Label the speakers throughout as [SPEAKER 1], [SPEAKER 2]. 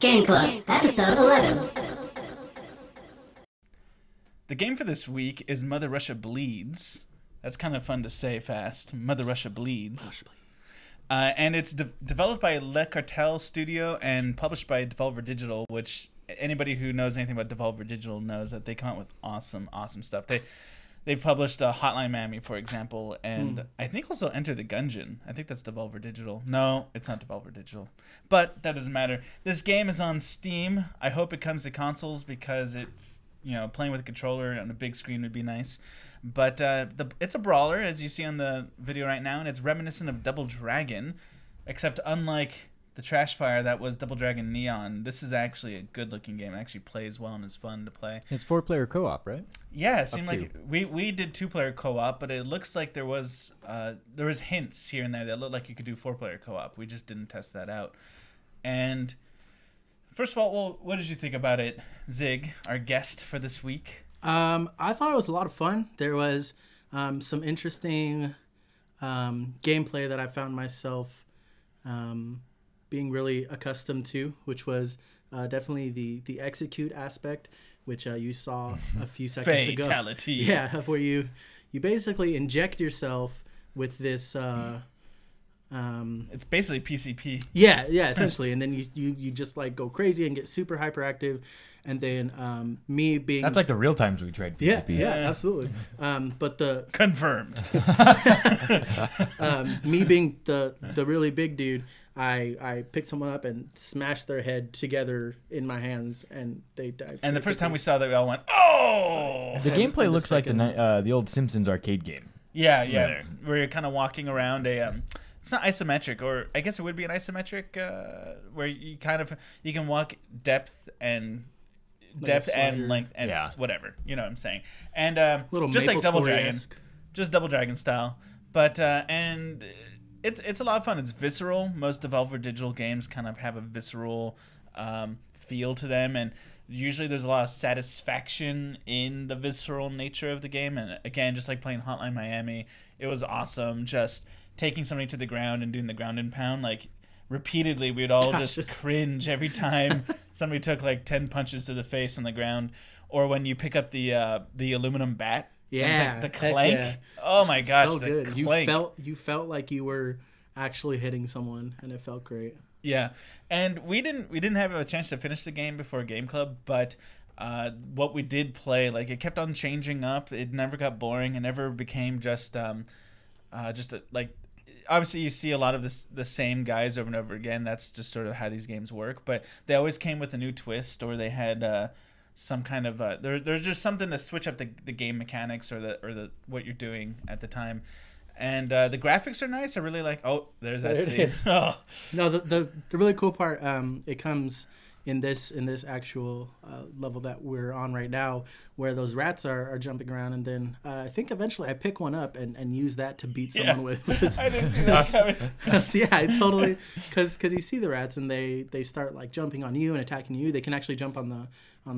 [SPEAKER 1] Game Club, episode 11.
[SPEAKER 2] The game for this week is Mother Russia Bleeds. That's kind of fun to say fast. Mother Russia Bleeds. And it's developed by Cartel Studio and published by Devolver Digital, which anybody who knows anything about Devolver Digital knows that they come out with awesome stuff. They've published Hotline Miami, for example, and I think also Enter the Gungeon. I think that's Devolver Digital. No, it's not Devolver Digital. But that doesn't matter. This game is on Steam. I hope it comes to consoles because playing with a controller on a big screen would be nice. But it's a brawler, as you see on the video right now, and it's reminiscent of Double Dragon, except unlike the trash fire that was Double Dragon Neon, this is actually a good-looking game. It actually plays well and is fun to play.
[SPEAKER 3] It's 4-player co-op, right?
[SPEAKER 2] Yeah, it seemed like we did 2-player co-op, but it looks like there was hints here and there that looked like you could do 4-player co-op. We just didn't test that out. And first of all, well, what did you think about it, Zig, our guest for this week?
[SPEAKER 4] I thought it was a lot of fun. There was some interesting gameplay that I found myself being really accustomed to, which was definitely the execute aspect, which you saw a few seconds ago.
[SPEAKER 2] Fatality.
[SPEAKER 4] Yeah, where you basically inject yourself with this.
[SPEAKER 2] It's basically PCP.
[SPEAKER 4] Yeah, essentially, and then you just like go crazy and get super hyperactive, and then me being
[SPEAKER 3] that's like the real times we tried PCP.
[SPEAKER 4] Yeah, absolutely. But the
[SPEAKER 2] confirmed.
[SPEAKER 4] Me being the really big dude, I picked someone up and smashed their head together in my hands, and they died. And
[SPEAKER 2] the first time we saw that, we all went, "Oh!"
[SPEAKER 3] The gameplay looks like the old Simpsons arcade game.
[SPEAKER 2] Yeah. Where you're kind of walking around it's not isometric, or I guess it would be an isometric, where you can walk depth and length and whatever. You know what I'm saying? And just like Double Dragon, just Double Dragon style. But and it's a lot of fun. It's visceral. Most Devolver Digital games kind of have a visceral feel to them, and usually there's a lot of satisfaction in the visceral nature of the game. And again, just like playing Hotline Miami, it was awesome. Just taking somebody to the ground and doing the ground and pound, like repeatedly, we'd all just cringe every time somebody took like 10 punches to the face on the ground. Or when you pick up the aluminum bat, the clank. Yeah. Oh my gosh,
[SPEAKER 4] so good.
[SPEAKER 2] Clank.
[SPEAKER 4] You felt like you were actually hitting someone, and it felt great.
[SPEAKER 2] Yeah, and we didn't have a chance to finish the game before Game Club, but what we did play, like, it kept on changing up. It never got boring. It never became just obviously you see a lot of the same guys over and over again. That's just sort of how these games work. But they always came with a new twist, or they had some kind of there's just something to switch up the game mechanics or the what you're doing at the time. And the graphics are nice. I really like. Oh, there's that scene. Oh.
[SPEAKER 4] No, the really cool part. It comes in this actual level that we're on right now, where those rats are jumping around, and then I think eventually I pick one up and use that to beat someone with.
[SPEAKER 2] I didn't see that coming.
[SPEAKER 4] Yeah, I totally, because you see the rats and they start like jumping on you and attacking you. They can actually jump on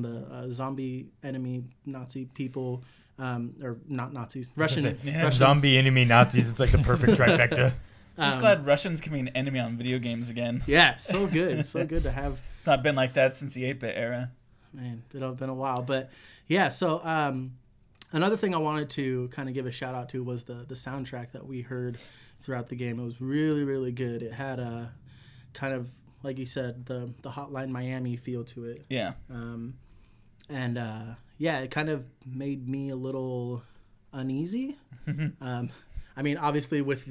[SPEAKER 4] the zombie enemy Nazi people, or not Nazis, Russian
[SPEAKER 3] zombie enemy Nazis. It's like the perfect trifecta.
[SPEAKER 2] Just glad Russians can be an enemy on video games again.
[SPEAKER 4] Yeah, so good to have.
[SPEAKER 2] It's not been like that since the 8-bit era.
[SPEAKER 4] Man, it's been a while. But yeah, so another thing I wanted to kind of give a shout out to was the soundtrack that we heard throughout the game. It was really, really good. It had a kind of, like you said, the Hotline Miami feel to it.
[SPEAKER 2] Yeah.
[SPEAKER 4] It kind of made me a little uneasy. I mean, obviously with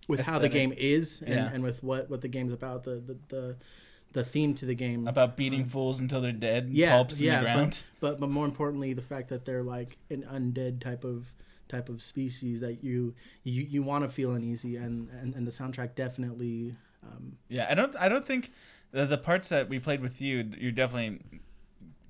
[SPEAKER 4] with aesthetic. How the game is and with what the game's about, the theme to the game
[SPEAKER 2] about beating fools until they're dead, pulps in the ground.
[SPEAKER 4] But more importantly, the fact that they're like an undead type of species that you want to feel uneasy, and the soundtrack definitely.
[SPEAKER 2] I don't think the parts that we played with you, you're definitely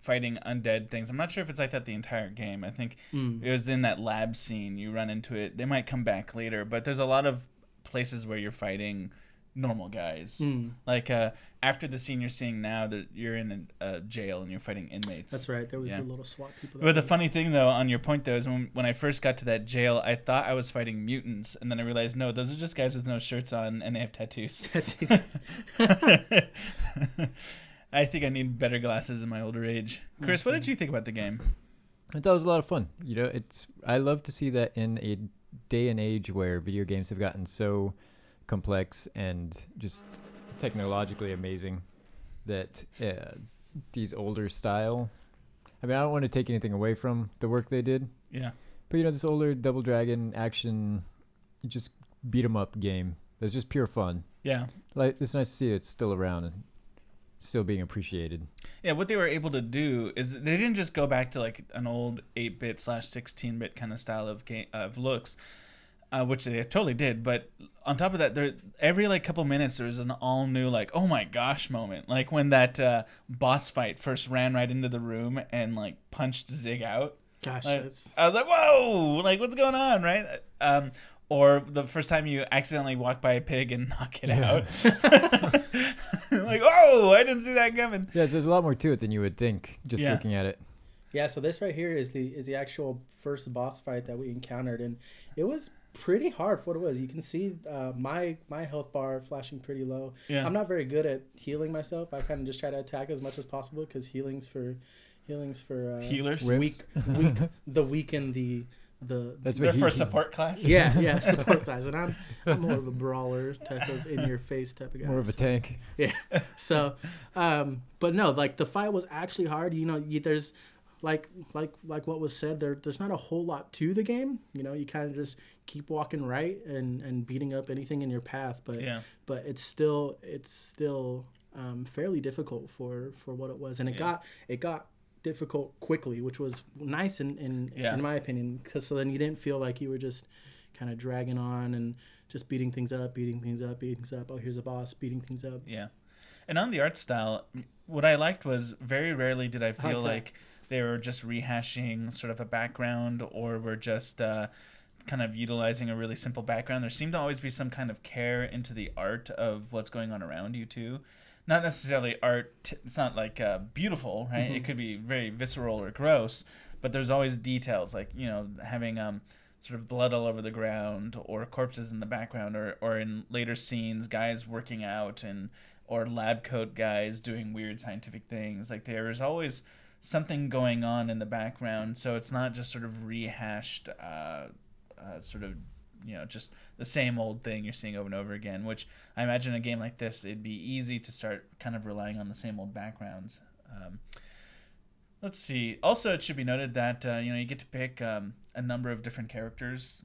[SPEAKER 2] fighting undead things. I'm not sure if it's like that the entire game. I think it was in that lab scene you run into it. They might come back later, but there's a lot of places where you're fighting normal guys. Like after the scene you're seeing now, that you're in a jail and you're fighting inmates.
[SPEAKER 4] That's right. There was the little SWAT people.
[SPEAKER 2] But the funny thing, though, on your point, though, is when I first got to that jail, I thought I was fighting mutants, and then I realized, no, those are just guys with no shirts on, and they have tattoos. I think I need better glasses in my older age. Chris, what did you think about the game?
[SPEAKER 3] I thought it was a lot of fun. You know, I love to see that in a day and age where video games have gotten so complex and just technologically amazing that these older style. I mean, I don't want to take anything away from the work they did.
[SPEAKER 2] Yeah.
[SPEAKER 3] But you know, this older Double Dragon action, just beat 'em up game. That's just pure fun.
[SPEAKER 2] Yeah.
[SPEAKER 3] Like, it's nice to see it's still around and still being appreciated.
[SPEAKER 2] Yeah, what they were able to do is they didn't just go back to like an old 8-bit / 16-bit kind of style of looks, which they totally did. But on top of that, every like couple minutes there's an all new like, oh my gosh moment. Like when that boss fight first ran right into the room and like punched Zig out.
[SPEAKER 4] Gosh,
[SPEAKER 2] like, I was like, whoa, like what's going on, right? Or the first time you accidentally walk by a pig and knock it out. Like, oh, I didn't see that coming.
[SPEAKER 3] Yeah, so there's a lot more to it than you would think just looking at it.
[SPEAKER 4] Yeah, so this right here is the actual first boss fight that we encountered, and it was pretty hard for what it was. You can see my health bar flashing pretty low. Yeah. I'm not very good at healing myself. I kind of just try to attack as much as possible because healings for
[SPEAKER 2] healers,
[SPEAKER 4] the weak and the
[SPEAKER 3] that's
[SPEAKER 2] they're for support class.
[SPEAKER 4] Yeah, support class, and I'm more of a brawler type of in your face type of guy.
[SPEAKER 3] More of a tank.
[SPEAKER 4] Yeah. So, but no, like the fight was actually hard. You know, there's like what was said there's not a whole lot to the game. You know, you kind of just keep walking right and beating up anything in your path. But it's still fairly difficult for what it was, and it got difficult quickly, which was nice in my opinion, because so then you didn't feel like you were just kind of dragging on and just beating things up. Oh, here's a boss, beating things up.
[SPEAKER 2] Yeah. And on the art style, what I liked was very rarely did I feel like they were just rehashing sort of a background or were just kind of utilizing a really simple background. There seemed to always be some kind of care into the art of what's going on around you too. Not necessarily art. It's not like beautiful, right? Mm-hmm. It could be very visceral or gross, but there's always details, like, you know, having sort of blood all over the ground or corpses in the background, or in later scenes, guys working out or lab coat guys doing weird scientific things. Like there is always something going on in the background, so it's not just sort of rehashed, sort of, you know, just the same old thing you're seeing over and over again, which I imagine a game like this, it'd be easy to start kind of relying on the same old backgrounds. Let's see. Also, it should be noted that, you know, you get to pick a number of different characters,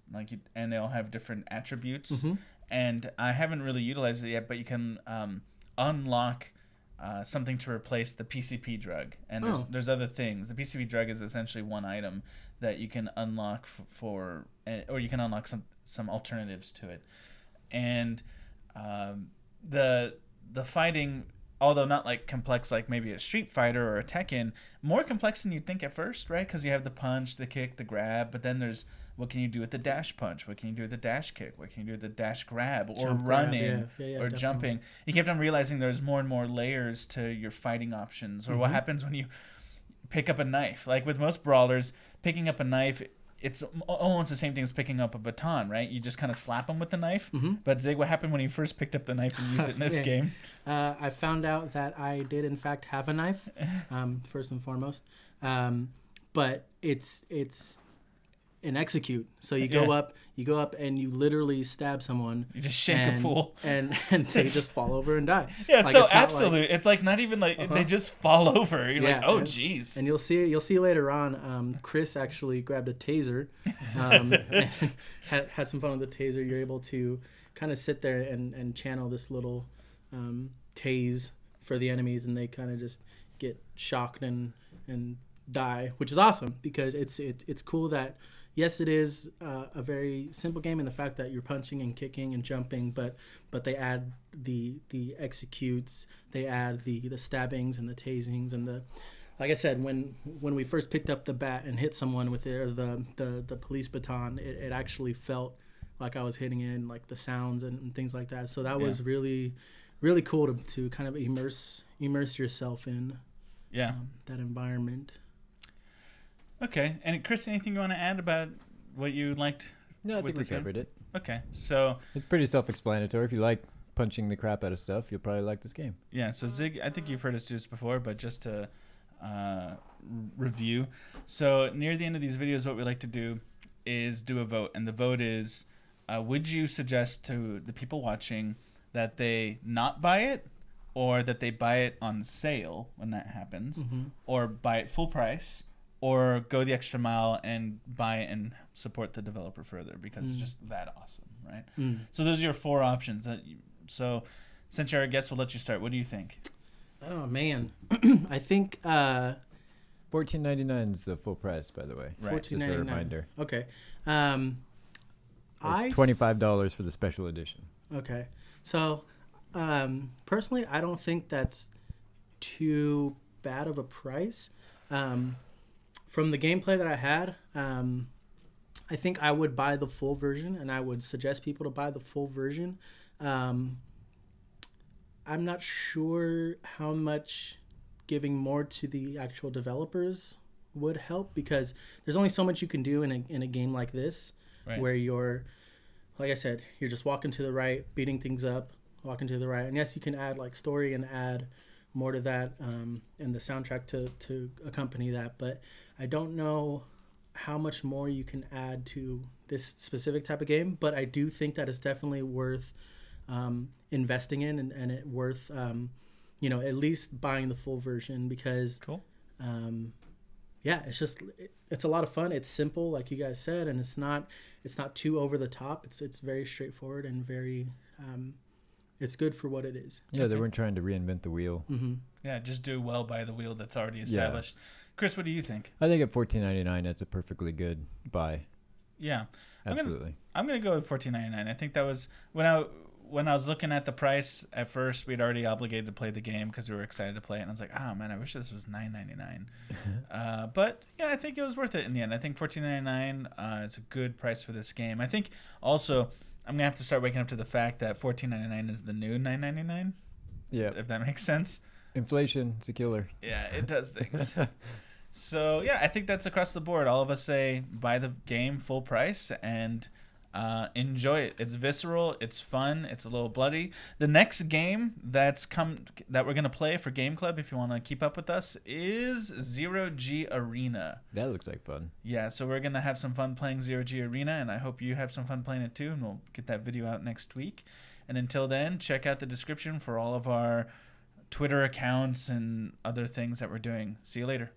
[SPEAKER 2] and they all have different attributes. Mm-hmm. And I haven't really utilized it yet, but you can unlock something to replace the PCP drug. And there's other things. The PCP drug is essentially one item that you can unlock or you can unlock some alternatives to it. And the fighting, although not like complex like maybe a Street Fighter or a Tekken, more complex than you'd think at first, right? Because you have the punch, the kick, the grab, but then there's what can you do with the dash punch? What can you do with the dash kick? What can you do with the dash grab or running or
[SPEAKER 4] definitely.
[SPEAKER 2] Jumping? You kept on realizing there's more and more layers to your fighting options, or what happens when you pick up a knife. Like with most brawlers, picking up a knife, it's almost the same thing as picking up a baton, right? You just kind of slap them with the knife. Mm-hmm. But Zig, what happened when you first picked up the knife and used it in this game?
[SPEAKER 4] I found out that I did in fact have a knife, first and foremost. But it's an execute. So you go up and you literally stab someone.
[SPEAKER 2] You just shake a fool.
[SPEAKER 4] And they just fall over and die.
[SPEAKER 2] Yeah, like, so it's absolute. It's like not even like they just fall over. You're like, oh geez.
[SPEAKER 4] And you'll see later on, Chris actually grabbed a taser, and had some fun with the taser. You're able to kind of sit there and channel this little tase for the enemies, and they kind of just get shocked and die, which is awesome because it's cool that. Yes, it is a very simple game in the fact that you're punching and kicking and jumping, but they add the executes, they add the stabbings and the tasings and the, like I said, when we first picked up the bat and hit someone with it, or the police baton, it actually felt like I was hitting in like the sounds and things like that. So that
[SPEAKER 2] Yeah.
[SPEAKER 4] was really, really cool to kind of immerse yourself in
[SPEAKER 2] Yeah.
[SPEAKER 4] that environment.
[SPEAKER 2] Okay. And Chris, anything you want to add about what you liked?
[SPEAKER 3] No, I
[SPEAKER 2] with
[SPEAKER 3] think we
[SPEAKER 2] this game?
[SPEAKER 3] covered it.
[SPEAKER 2] Okay. So
[SPEAKER 3] It's pretty self-explanatory. If you like punching the crap out of stuff, you'll probably like this game.
[SPEAKER 2] yeah. So Zig, I think you've heard us do this before, but just to review. So near the end of these videos, what we like to do is do a vote, and the vote is: would you suggest to the people watching that they not buy it, or that they buy it on sale when that happens, or buy it full price, or go the extra mile and buy it and support the developer further because it's just that awesome, right? So those are your 4 options. So since you're our guest, we'll let you start. What do you think?
[SPEAKER 4] Oh man, I think
[SPEAKER 3] $14.99 is the full price, by the way.
[SPEAKER 2] Right.
[SPEAKER 3] Just for a reminder.
[SPEAKER 4] Okay.
[SPEAKER 3] Or $25 for the special edition.
[SPEAKER 4] Okay. So, personally, I don't think that's too bad of a price. From the gameplay that I had, I think I would buy the full version, and I would suggest people to buy the full version. I'm not sure how much giving more to the actual developers would help, because there's only so much you can do in a game like this,
[SPEAKER 2] Right.
[SPEAKER 4] where you're, like I said, you're just walking to the right, beating things up, walking to the right. And yes, you can add like story and add more to that, and the soundtrack to accompany that. But I don't know how much more you can add to this specific type of game. But I do think that it's definitely worth investing in, and it worth at least buying the full version, because
[SPEAKER 2] Cool.
[SPEAKER 4] yeah, it's a lot of fun. It's simple, like you guys said, and it's not too over the top. It's very straightforward and very it's good for what it is.
[SPEAKER 3] Yeah, they weren't trying to reinvent the wheel.
[SPEAKER 2] Yeah, just do well by the wheel that's already established. Chris, what do you think?
[SPEAKER 3] I think at $14.99, that's a perfectly good buy.
[SPEAKER 2] Yeah.
[SPEAKER 3] Absolutely.
[SPEAKER 2] I'm gonna go with $14.99. I think that was when I was looking at the price at first. We'd already obligated to play the game because we were excited to play it, and I was like, "Oh man, I wish this was $9.99." But yeah, I think it was worth it in the end. I think $14.99 is a good price for this game. I think also I'm gonna have to start waking up to the fact that $14.99 is the new $9.99.
[SPEAKER 3] Yeah.
[SPEAKER 2] If that makes sense.
[SPEAKER 3] Inflation, it's a killer.
[SPEAKER 2] Yeah, it does things. So yeah, I think that's across the board. All of us say buy the game full price and enjoy it. It's visceral, it's fun, it's a little bloody. The next game that we're gonna play for Game Club, if you want to keep up with us, is Zero G Arena.
[SPEAKER 3] That looks like fun.
[SPEAKER 2] Yeah, so we're gonna have some fun playing Zero G Arena, and I hope you have some fun playing it too. And we'll get that video out next week. And until then, check out the description for all of our Twitter accounts and other things that we're doing. See you later.